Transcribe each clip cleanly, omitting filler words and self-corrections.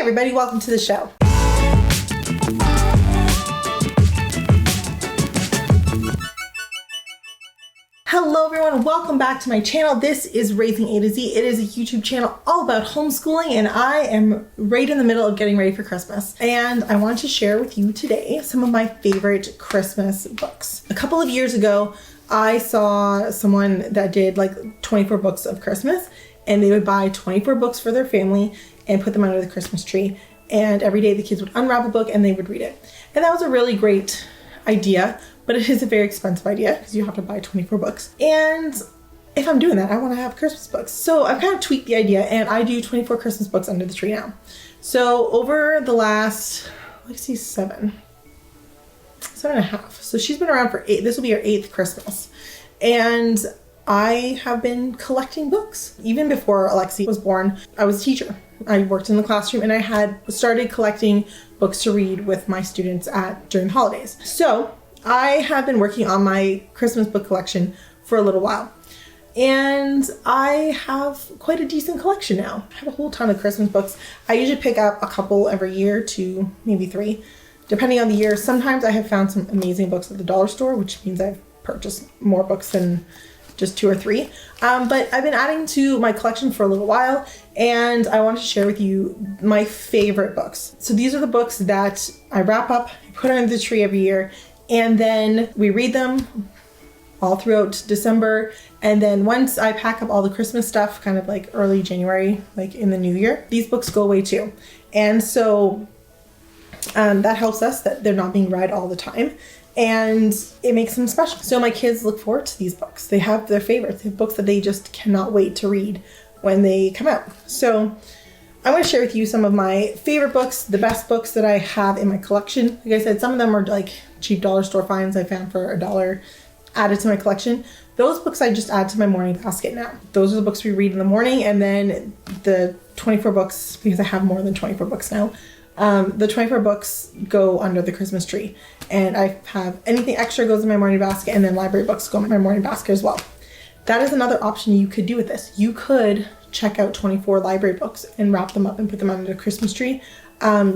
everybody, welcome to the show. Hello everyone, welcome back to my channel. This is Raising A to Z. It is a YouTube channel all about homeschooling, and I am right in the middle of getting ready for Christmas. And I want to share with you today some of my favorite Christmas books. A couple of years ago, I saw someone that did like 24 books of Christmas, and they would buy 24 books for their family and put them under the Christmas tree. And every day the kids would unwrap a book and they would read it. And that was a really great idea, but it is a very expensive idea because you have to buy 24 books. And if I'm doing that, I want to have Christmas books. So I've kind of tweaked the idea, and I do 24 Christmas books under the tree now. So over the last, let's see, seven and a half. So she's been around for 8. This will be her 8th Christmas. And I have been collecting books. Even before Alexi was born, I was a teacher. I worked in the classroom, and I had started collecting books to read with my students during the holidays. So I have been working on my Christmas book collection for a little while. And I have quite a decent collection now. I have a whole ton of Christmas books. I usually pick up a couple every year, 2, maybe 3, depending on the year. Sometimes I have found some amazing books at the dollar store, which means I've purchased more books than just 2 or 3. But I've been adding to my collection for a little while, and I want to share with you my favorite books. So these are the books that I wrap up, put under the tree every year, and then we read them all throughout December. And then once I pack up all the Christmas stuff, kind of like early January, like in the new year, these books go away too. And so that helps us that they're not being read all the time. And it makes them special. So my kids look forward to these books. They have their favorites. They have books that they just cannot wait to read when they come out. So I'm going to share with you some of my favorite books, the best books that I have in my collection. Like I said, some of them are like cheap dollar store finds I found for $1 added to my collection. Those books I just add to my morning basket now. Those are the books we read in the morning, and then the 24 books, because I have more than 24 books now, the 24 books go under the Christmas tree. And I have anything extra goes in my morning basket, and then library books go in my morning basket as well. That is another option you could do with this. You could check out 24 library books and wrap them up and put them under the Christmas tree.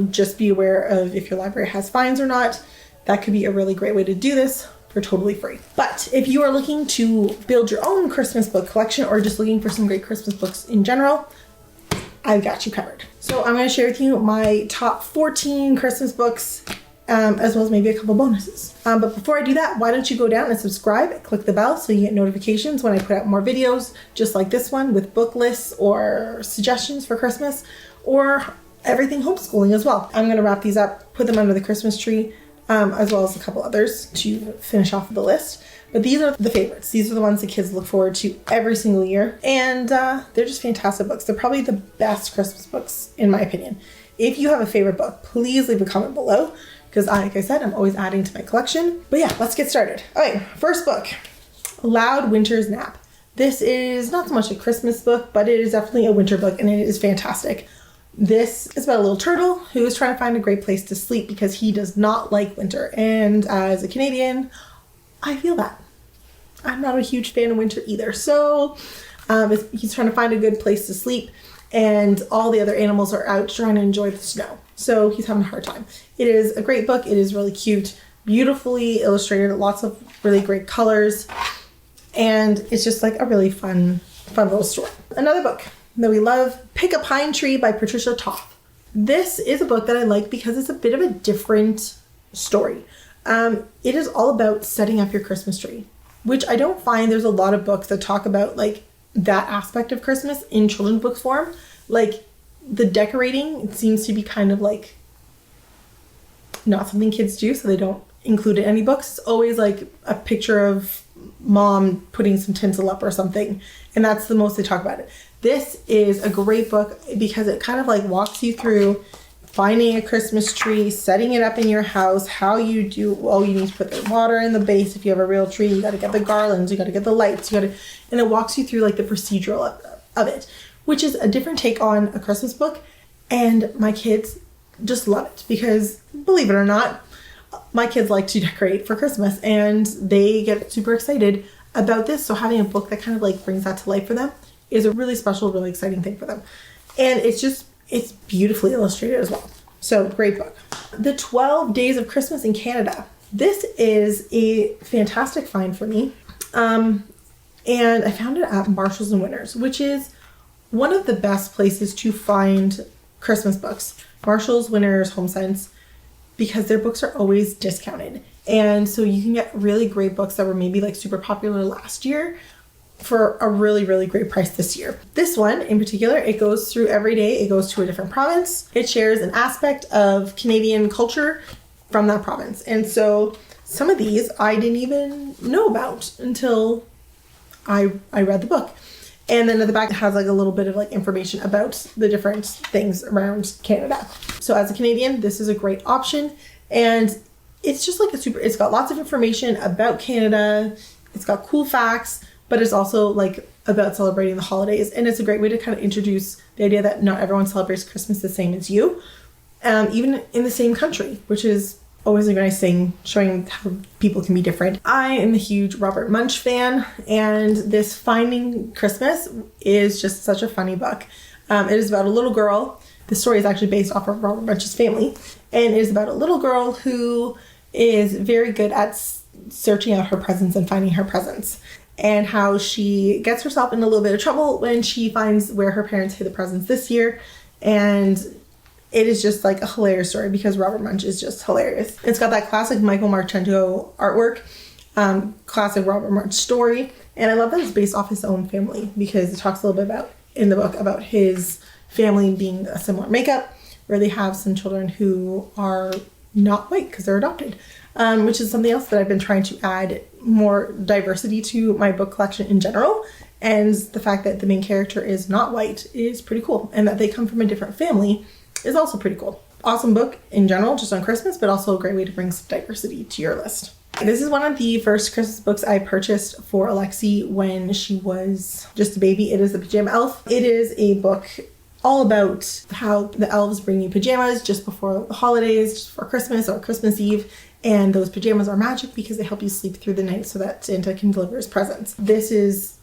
Just be aware of if your library has fines or not. That could be a really great way to do this for totally free. But if you are looking to build your own Christmas book collection, or just looking for some great Christmas books in general, I've got you covered. So I'm going to share with you my top 14 Christmas books, as well as maybe a couple bonuses. But before I do that, why don't you go down and subscribe, click the bell so you get notifications when I put out more videos just like this one with book lists or suggestions for Christmas, or everything homeschooling as well. I'm going to wrap these up, put them under the Christmas tree, as well as a couple others to finish off the list. But these are the favorites. These are the ones the kids look forward to every single year. And they're just fantastic books. They're probably the best Christmas books, in my opinion. If you have a favorite book, please leave a comment below, because like I said, I'm always adding to my collection. But yeah, let's get started. Okay, first book, Loud Winter's Nap. This is not so much a Christmas book, but it is definitely a winter book, and it is fantastic. This is about a little turtle who is trying to find a great place to sleep because he does not like winter. And as a Canadian, I feel that. I'm not a huge fan of winter either. So he's trying to find a good place to sleep, and all the other animals are out trying to enjoy the snow. So he's having a hard time. It is a great book. It is really cute, beautifully illustrated, lots of really great colors. And it's just like a really fun little story. Another book that we love, Pick a Pine Tree by Patricia Toth. This is a book that I like because it's a bit of a different story. It is all about setting up your Christmas tree, which I don't find there's a lot of books that talk about like that aspect of Christmas in children's book form. Like the decorating, it seems to be kind of like not something kids do, so they don't include it in any books. It's always like a picture of mom putting some tinsel up or something, and that's the most they talk about it. This is a great book because it kind of like walks you through finding a Christmas tree, setting it up in your house, how you do, well, you need to put the water in the base if you have a real tree, you got to get the garlands, you got to get the lights, and it walks you through like the procedural of it, which is a different take on a Christmas book. And my kids just love it because, believe it or not, my kids like to decorate for Christmas and they get super excited about this. So having a book that kind of like brings that to life for them is a really special, really exciting thing for them. And it's it's beautifully illustrated as well. So great book. The 12 Days of Christmas in Canada. This is a fantastic find for me. And I found it at Marshalls and Winners, which is one of the best places to find Christmas books. Marshalls, Winners, HomeSense, because their books are always discounted. And so you can get really great books that were maybe like super popular last year for a really, really great price this year. This one in particular, it goes through every day. It goes to a different province. It shares an aspect of Canadian culture from that province. And so some of these I didn't even know about until I read the book. And then at the back it has like a little bit of like information about the different things around Canada. So as a Canadian, this is a great option. And it's just like it's got lots of information about Canada. It's got cool facts, but it's also like about celebrating the holidays. And it's a great way to kind of introduce the idea that not everyone celebrates Christmas the same as you, even in the same country, which is always a nice thing, showing how people can be different. I am a huge Robert Munsch fan, and this Finding Christmas is just such a funny book. It is about a little girl. The story is actually based off of Robert Munsch's family, and it is about a little girl who is very good at searching out her presents and finding her presents, and how she gets herself in a little bit of trouble when she finds where her parents hid the presents this year. And it is just like a hilarious story because Robert Munsch is just hilarious. It's got that classic Michael Marchenko artwork, classic Robert Munsch story. And I love that it's based off his own family because it talks a little bit about, in the book, about his family being a similar makeup, where they have some children who are not white because they're adopted, which is something else that I've been trying to add more diversity to my book collection in general. And the fact that the main character is not white is pretty cool. And that they come from a different family is also pretty cool. Awesome book in general, just on Christmas, but also a great way to bring some diversity to your list. This is one of the first Christmas books I purchased for Alexi when she was just a baby. It is The Pajama Elf. It is a book all about how the elves bring you pajamas just before the holidays, just before Christmas or Christmas Eve. And those pajamas are magic because they help you sleep through the night so that Santa can deliver his presents. This is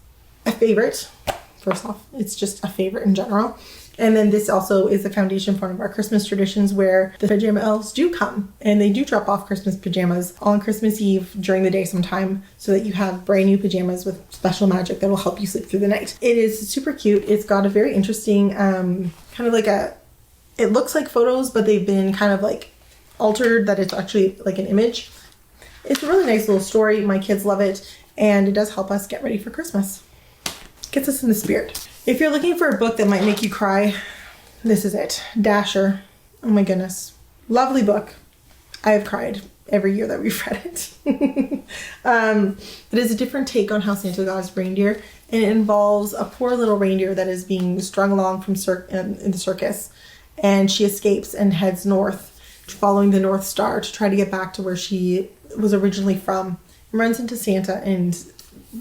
a favorite. First off, it's just a favorite in general. And then this also is the foundation for one of our Christmas traditions where the pajama elves do come and they do drop off Christmas pajamas on Christmas Eve during the day sometime so that you have brand new pajamas with special magic that will help you sleep through the night. It is super cute. It's got a very interesting kind of like it looks like photos, but they've been kind of like altered that it's actually like an image. It's a really nice little story. My kids love it, and it does help us get ready for Christmas. Gets us in the spirit. If you're looking for a book that might make you cry, this is it. Dasher. Oh my goodness. Lovely book. I have cried every year that we've read it. It is a different take on how Santa got his reindeer, and it involves a poor little reindeer that is being strung along from in the circus, and she escapes and heads north, following the North Star to try to get back to where she was originally from, and runs into Santa and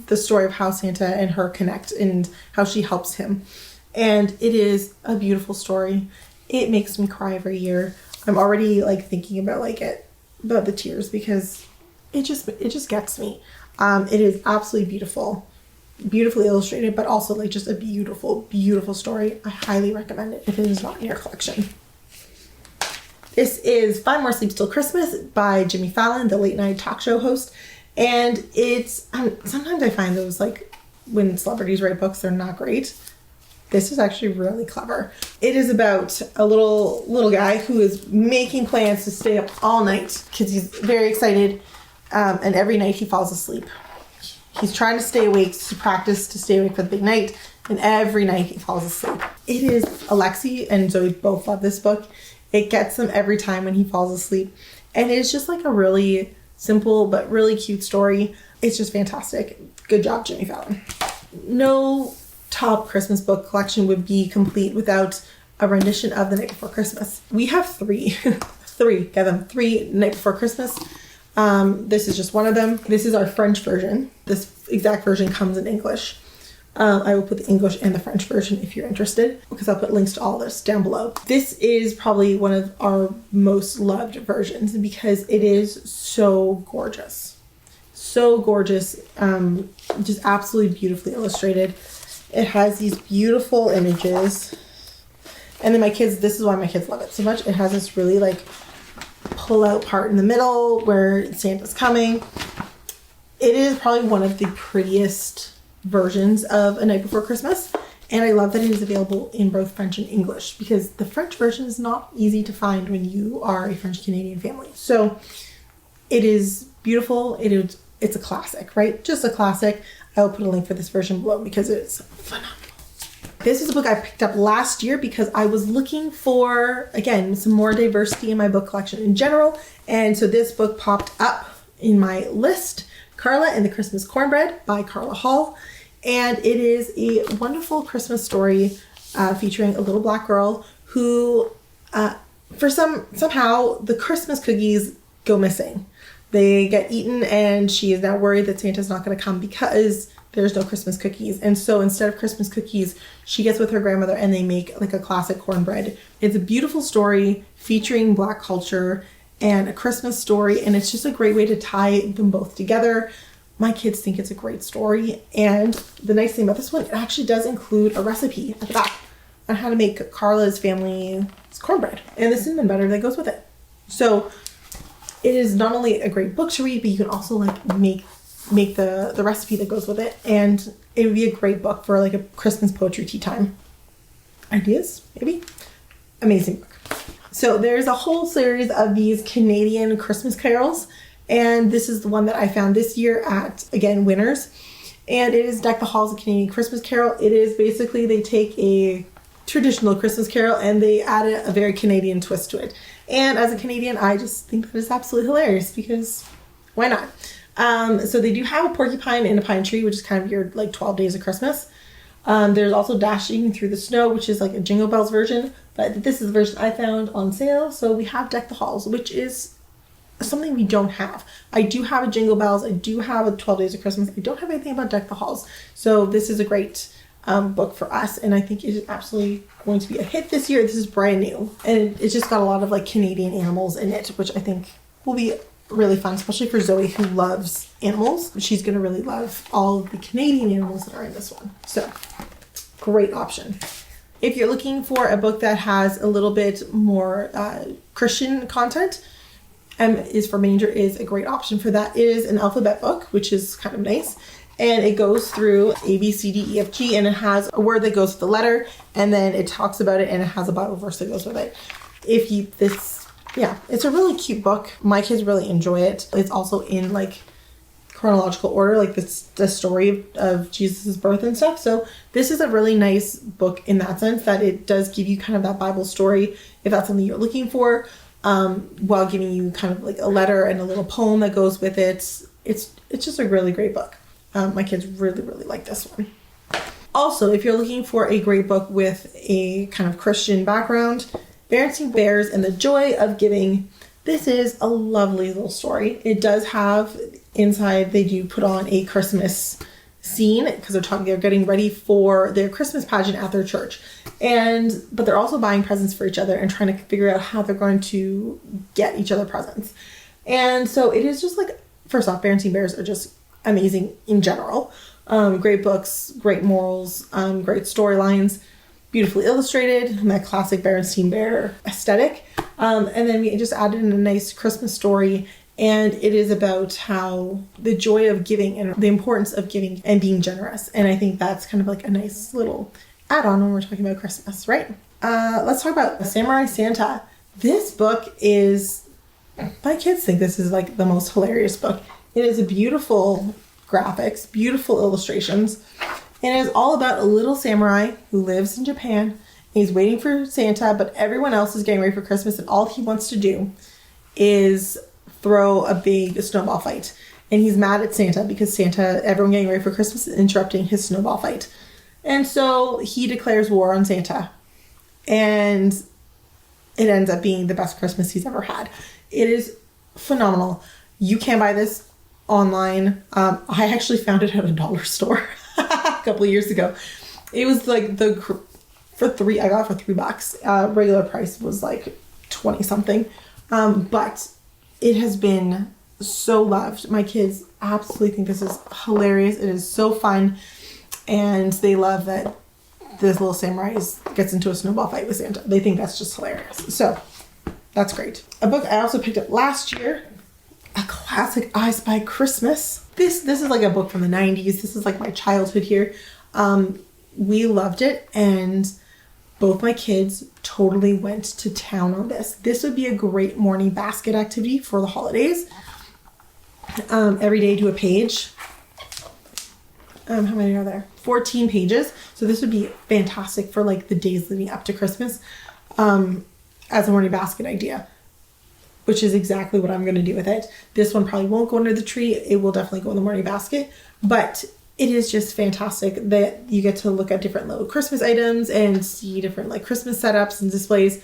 the story of how Santa and her connect and how she helps him. And it is a beautiful story. It makes me cry every year. I'm already like thinking about about the tears because it just gets me. It is absolutely beautiful, beautifully illustrated, but also like just a beautiful, beautiful story. I highly recommend it if it is not in your collection. This is Five More Sleeps Till Christmas by Jimmy Fallon, the late night talk show host. And it's, sometimes I find those, like, when celebrities write books, they're not great. This is actually really clever. It is about a little guy who is making plans to stay up all night because he's very excited. And every night he falls asleep. He's trying to stay awake to practice to stay awake for the big night. And every night he falls asleep. It is, Alexi and Zoe both love this book. It gets them every time when he falls asleep. And it's just like a really simple but really cute story. It's just fantastic. Good job, Jimmy Fallon. No top Christmas book collection would be complete without a rendition of The Night Before Christmas. We have three. Three Night Before Christmas. This is just one of them. This is our French version. This exact version comes in English. I will put the English and the French version if you're interested, because I'll put links to all this down below. This is probably one of our most loved versions because it is so gorgeous. So gorgeous. Just absolutely beautifully illustrated. It has these beautiful images. And then this is why my kids love it so much. It has this really like pull out part in the middle where Santa's coming. It is probably one of the prettiest versions of A Night Before Christmas. And I love that it is available in both French and English, because the French version is not easy to find when you are a French Canadian family. So it is beautiful. It's a classic, right? Just a classic. I'll put a link for this version below because it's phenomenal. This is a book I picked up last year because I was looking for, again, some more diversity in my book collection in general. And so this book popped up in my list, Carla and the Christmas Cornbread by Carla Hall. And it is a wonderful Christmas story featuring a little black girl who, somehow the Christmas cookies go missing. They get eaten, and she is now worried that Santa's not going to come because there's no Christmas cookies. And so instead of Christmas cookies, she gets with her grandmother and they make like a classic cornbread. It's a beautiful story featuring Black culture and a Christmas story, and it's just a great way to tie them both together. My kids think it's a great story, and the nice thing about this one, it actually does include a recipe at the back on how to make Carla's family's cornbread and the cinnamon butter that goes with it. So it is not only a great book to read, but you can also like make the recipe that goes with it, and it would be a great book for like a Christmas poetry tea time. Ideas, maybe? Amazing book. So there's a whole series of these Canadian Christmas carols, and this is the one that I found this year at, again, Winners. And it is Deck the Halls, a Canadian Christmas carol. It is basically, they take a traditional Christmas carol and they add a very Canadian twist to it. And as a Canadian, I just think that is absolutely hilarious because why not? So they do have a porcupine and a pine tree, which is kind of your like 12 days of Christmas. There's also Dashing Through the Snow, which is like a Jingle Bells version, but this is the version I found on sale. So we have Deck the Halls, which is something we don't have. I do have a Jingle Bells. I do have a 12 Days of Christmas. I don't have anything about Deck the Halls. So this is a great book for us, and I think it is absolutely going to be a hit this year. This is brand new, and it's just got a lot of like Canadian animals in it, which I think will be really fun, especially for Zoe, who loves animals. She's going to really love all of the Canadian animals that are in this one. So great option. If you're looking for a book that has a little bit more Christian content, is for Manger is a great option for that. It is an alphabet book, which is kind of nice. And it goes through A, B, C, D, E, F, G, and it has a word that goes with the letter, and then it talks about it, and it has a Bible verse that goes with it. It's a really cute book. My kids really enjoy it. It's also in like chronological order, like the story of Jesus' birth and stuff. So this is a really nice book in that sense, that it does give you kind of that Bible story, if that's something you're looking for, while giving you kind of like a letter and a little poem that goes with it. It's just a really great book. My kids really, really like this one. Also, if you're looking for a great book with a kind of Christian background, Berenstain Bears and the Joy of Giving. This is a lovely little story. It does have inside, they do put on a Christmas scene because they're getting ready for their Christmas pageant at their church. But they're also buying presents for each other and trying to figure out how they're going to get each other presents. And so it is just like, first off, Berenstain Bears are just amazing in general. Great books, great morals, great storylines, beautifully illustrated, and that classic Berenstain Bear aesthetic. And then we just added in a nice Christmas story, and it is about how the joy of giving and the importance of giving and being generous. And I think that's kind of like a nice little add-on when we're talking about Christmas, right? Let's talk about Samurai Santa. This book is, my kids think this is like the most hilarious book. It is a beautiful graphics, beautiful illustrations, and it is all about a little samurai who lives in Japan, and he's waiting for Santa, but everyone else is getting ready for Christmas, and all he wants to do is throw a big snowball fight. And he's mad at Santa because everyone getting ready for Christmas is interrupting his snowball fight. And so he declares war on Santa, and it ends up being the best Christmas he's ever had. It is phenomenal. You can buy this online. I actually found it at a dollar store a couple of years ago. It was like I got it for $3. Regular price was like 20 something. But it has been so loved. My kids absolutely think this is hilarious. It is so fun, and they love that this little samurai gets into a snowball fight with Santa. They think that's just hilarious. So that's great. A book I also picked up last year, a classic, I Spy Christmas. This is like a book from the 90s. This is like my childhood here. We loved it, and both my kids totally went to town on this. This would be a great morning basket activity for the holidays. Every day do a page. How many are there? 14 pages. So this would be fantastic for like the days leading up to Christmas as a morning basket idea, which is exactly what I'm going to do with it. This one probably won't go under the tree. It will definitely go in the morning basket, but it is just fantastic that you get to look at different little Christmas items and see different like Christmas setups and displays.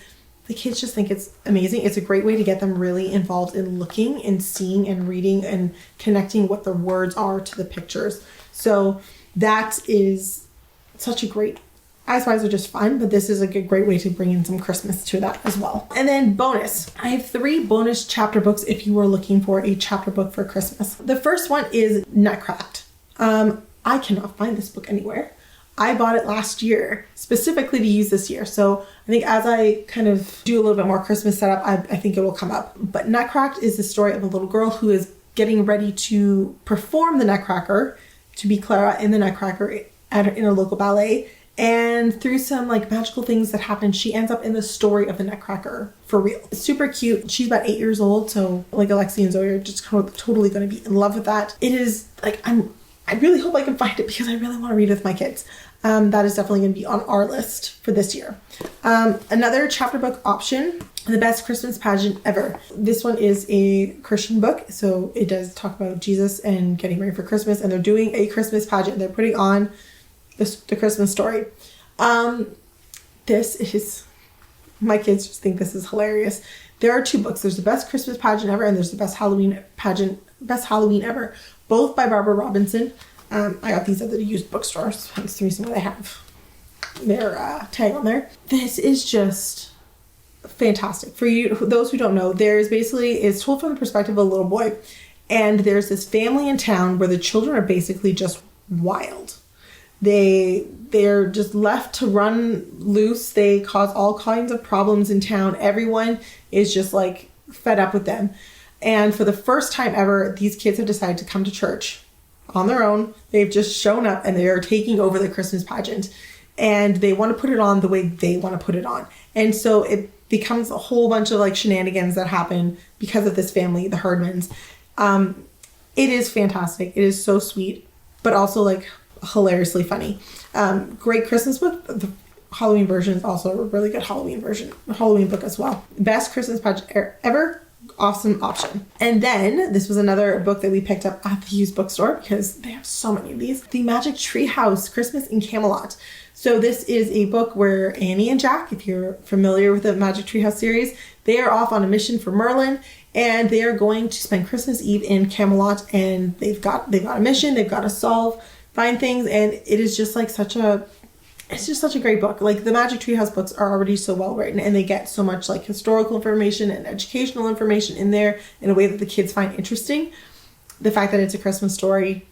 The kids just think it's amazing. It's a great way to get them really involved in looking and seeing and reading and connecting what the words are to the pictures. So that is such a great, I Spies are just fun, but this is a great way to bring in some Christmas to that as well. And then bonus. I have 3 bonus chapter books if you are looking for a chapter book for Christmas. The first one is Nutcracked. I cannot find this book anywhere. I bought it last year specifically to use this year. So I think as I kind of do a little bit more Christmas setup, I think it will come up. But Nutcracked is the story of a little girl who is getting ready to perform the Nutcracker, to be Clara in the Nutcracker in a local ballet. And through some like magical things that happen, she ends up in the story of the Nutcracker for real. It's super cute. She's about 8 years old. So like Alexi and Zoe are just totally going to be in love with that. It is like, I really hope I can find it because I really want to read it with my kids. That is definitely going to be on our list for this year. Another chapter book option, The Best Christmas Pageant Ever. This one is a Christian book, so it does talk about Jesus and getting ready for Christmas, and they're doing a Christmas pageant. They're putting on the Christmas story. This is, my kids just think this is hilarious. There are 2 books. There's The Best Christmas Pageant Ever, and there's The Best Halloween Ever, both by Barbara Robinson. I got these at the used bookstores. That's the reason why they have their tag on there. This is just fantastic. For you, those who don't know, it's told from the perspective of a little boy, and there's this family in town where the children are basically just wild. They're just left to run loose. They cause all kinds of problems in town. Everyone is just like fed up with them. And for the first time ever, these kids have decided to come to church on their own. They've just shown up and they are taking over the Christmas pageant, and they want to put it on the way they want to put it on. And so it becomes a whole bunch of like shenanigans that happen because of this family, the Herdmans. It is fantastic. It is so sweet, but also like hilariously funny. Great Christmas book. The Halloween version is also a really good Halloween book as well. Best Christmas pageant ever. Awesome option. And then this was another book that we picked up at the used bookstore because they have so many of these. The Magic Tree House, Christmas in Camelot. So this is a book where Annie and Jack, if you're familiar with the Magic Tree House series, they are off on a mission for Merlin, and they are going to spend Christmas Eve in Camelot, and they've got a mission. They've got to find things, and it is just like it's just such a great book. Like the Magic Tree House books are already so well written, and they get so much like historical information and educational information in there in a way that the kids find interesting. The fact that it's a Christmas story,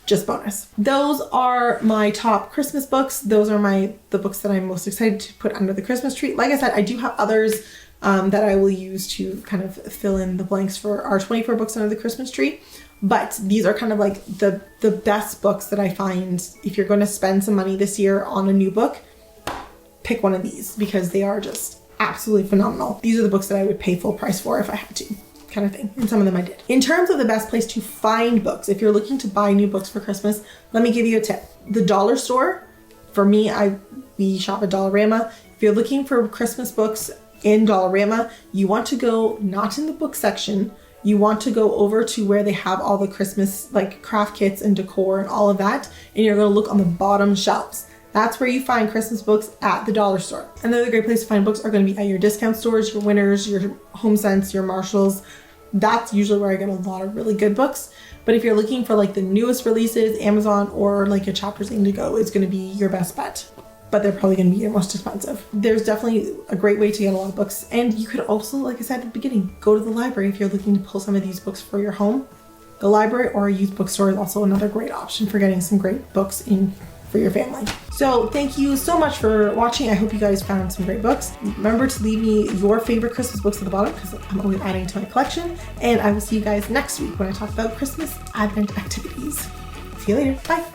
just bonus. Those are my top Christmas books. Those are the books that I'm most excited to put under the Christmas tree. Like I said, I do have others that I will use to kind of fill in the blanks for our 24 books under the Christmas tree. But these are kind of like the best books that I find. If you're going to spend some money this year on a new book, pick one of these because they are just absolutely phenomenal. These are the books that I would pay full price for if I had to, kind of thing. And some of them I did. In terms of the best place to find books, if you're looking to buy new books for Christmas, let me give you a tip. The dollar store, for me, we shop at Dollarama. If you're looking for Christmas books in Dollarama, you want to go not in the book section. You want to go over to where they have all the Christmas like craft kits and decor and all of that, and you're going to look on the bottom shelves. That's where you find Christmas books at the dollar store. Another great place to find books are going to be at your discount stores, your Winners, your HomeSense, your Marshalls. That's usually where I get a lot of really good books. But if you're looking for like the newest releases, Amazon or like a Chapters Indigo is going to be your best bet. But they're probably going to be your most expensive. There's definitely a great way to get a lot of books. And you could also, like I said at the beginning, go to the library if you're looking to pull some of these books for your home. The library or a used bookstore is also another great option for getting some great books in for your family. So thank you so much for watching. I hope you guys found some great books. Remember to leave me your favorite Christmas books at the bottom because I'm always adding to my collection. And I will see you guys next week when I talk about Christmas Advent activities. See you later. Bye.